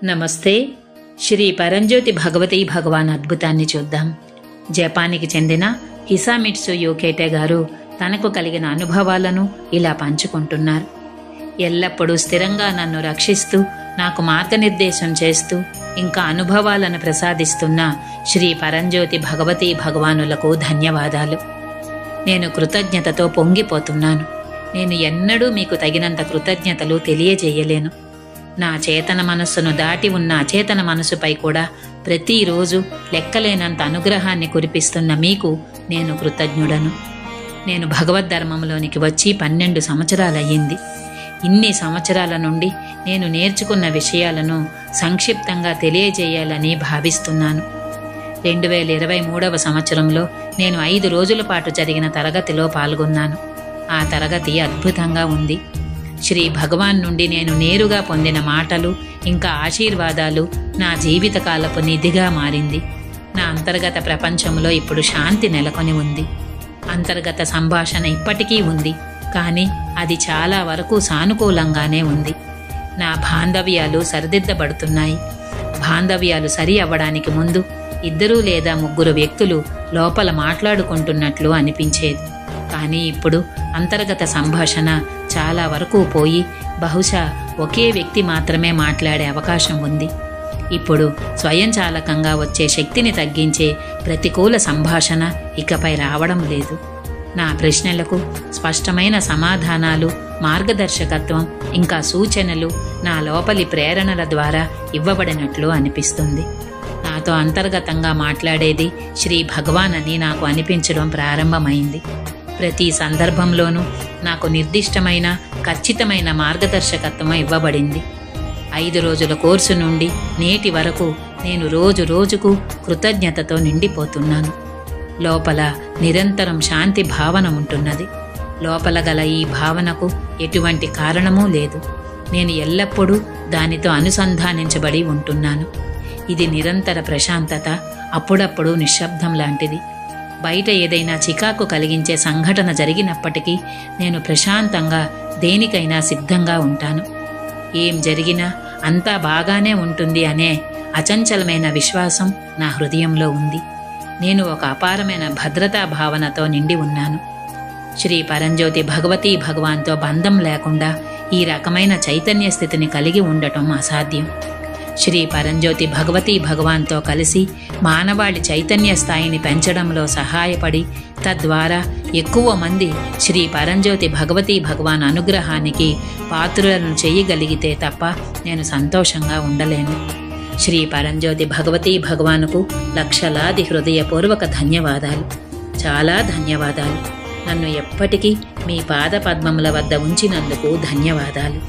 నమస్తే. శ్రీ పరంజ్యోతి భగవతీ భగవాన్ అద్భుతాన్ని చూద్దాం. జపాన్కి చెందిన హిసామిట్సు యూకేటే గారు తనకు కలిగిన అనుభవాలను ఇలా పంచుకుంటున్నారు. ఎల్లప్పుడూ స్థిరంగా నన్ను రక్షిస్తూ నాకు మార్గనిర్దేశం చేస్తూ ఇంకా అనుభవాలను ప్రసాదిస్తున్న శ్రీ పరంజ్యోతి భగవతీ భగవానులకు ధన్యవాదాలు. నేను కృతజ్ఞతతో పొంగిపోతున్నాను. నేను ఎన్నడూ మీకు తగినంత కృతజ్ఞతలు తెలియజేయలేను. నా చేతన మనస్సును దాటి ఉన్న అచేతన మనసుపై కూడా ప్రతిరోజు లెక్కలేనంత అనుగ్రహాన్ని కురిపిస్తున్న మీకు నేను కృతజ్ఞుడను. నేను భగవద్ధర్మంలోనికి వచ్చి 12 సంవత్సరాలయ్యింది. ఇన్ని సంవత్సరాల నుండి నేను నేర్చుకున్న విషయాలను సంక్షిప్తంగా తెలియజేయాలని భావిస్తున్నాను. 2023వ సంవత్సరంలో నేను 5 రోజుల పాటు జరిగిన తరగతిలో పాల్గొన్నాను. ఆ తరగతి అద్భుతంగా ఉంది. శ్రీ భగవాన్ నుండి నేను నేరుగా పొందిన మాటలు ఇంకా ఆశీర్వాదాలు నా జీవితకాలపు నిధిగా మారింది. నా అంతర్గత ప్రపంచంలో ఇప్పుడు శాంతి నెలకొని ఉంది. అంతర్గత సంభాషణ ఇప్పటికీ ఉంది, కానీ అది చాలా వరకు సానుకూలంగానే ఉంది. నా బాంధవ్యాలు సరిదిద్దబడుతున్నాయి. బాంధవ్యాలు సరి అవ్వడానికి ముందు 2 లేదా 3 వ్యక్తులు లోపల మాట్లాడుకుంటున్నట్లు అనిపించేది. కానీ ఇప్పుడు అంతర్గత సంభాషణ చాలా వరకు పోయి బహుశా ఒకే వ్యక్తి మాత్రమే మాట్లాడే అవకాశం ఉంది. ఇప్పుడు స్వయంచాలకంగా వచ్చే శక్తిని తగ్గించే ప్రతికూల సంభాషణ ఇకపై రావడం లేదు. నా ప్రశ్నలకు స్పష్టమైన సమాధానాలు, మార్గదర్శకత్వం ఇంకా సూచనలు నా లోపలి ప్రేరణల ద్వారా ఇవ్వబడినట్లు అనిపిస్తుంది. నాతో అంతర్గతంగా మాట్లాడేది శ్రీ భగవాన్ అని నాకు అనిపించడం ప్రారంభమైంది. ప్రతి సందర్భంలోనూ నాకు నిర్దిష్టమైన ఖచ్చితమైన మార్గదర్శకత్వం ఇవ్వబడింది. 5 రోజుల కోర్సు నుండి నేటి వరకు నేను రోజుకు కృతజ్ఞతతో నిండిపోతున్నాను. లోపల నిరంతరం శాంతి భావన ఉంటున్నది. లోపల గల ఈ భావనకు ఎటువంటి కారణమూ లేదు. నేను ఎల్లప్పుడూ దానితో అనుసంధానించబడి ఉంటున్నాను. ఇది నిరంతర ప్రశాంతత, అప్పుడప్పుడు నిశ్శబ్దం లాంటిది. బయట ఏదైనా చికాకు కలిగించే సంఘటన జరిగినప్పటికీ నేను ప్రశాంతంగా దేనికైనా సిద్ధంగా ఉంటాను. ఏం జరిగినా అంతా బాగానే ఉంటుంది అనే అచంచలమైన విశ్వాసం నా హృదయంలో ఉంది. నేను ఒక అపారమైన భద్రతా భావనతో నిండి ఉన్నాను. శ్రీ పరంజ్యోతి భగవతీ భగవాన్తో బంధం లేకుండా ఈ రకమైన చైతన్య స్థితిని కలిగి ఉండటం అసాధ్యం. శ్రీ పరంజ్యోతి భగవతీ భగవాన్తో కలిసి మానవాళి చైతన్య స్థాయిని పెంచడంలో సహాయపడి తద్వారా ఎక్కువ మంది శ్రీ పరంజ్యోతి భగవతీ భగవాన్ అనుగ్రహానికి పాత్రులను చేయగలిగితే తప్ప నేను సంతోషంగా ఉండలేను. శ్రీ పరంజ్యోతి భగవతీ భగవానుకు లక్షలాది హృదయపూర్వక ధన్యవాదాలు. చాలా ధన్యవాదాలు. నన్ను ఎప్పటికీ మీ పాద పద్మముల వద్ద ఉంచినందుకు ధన్యవాదాలు.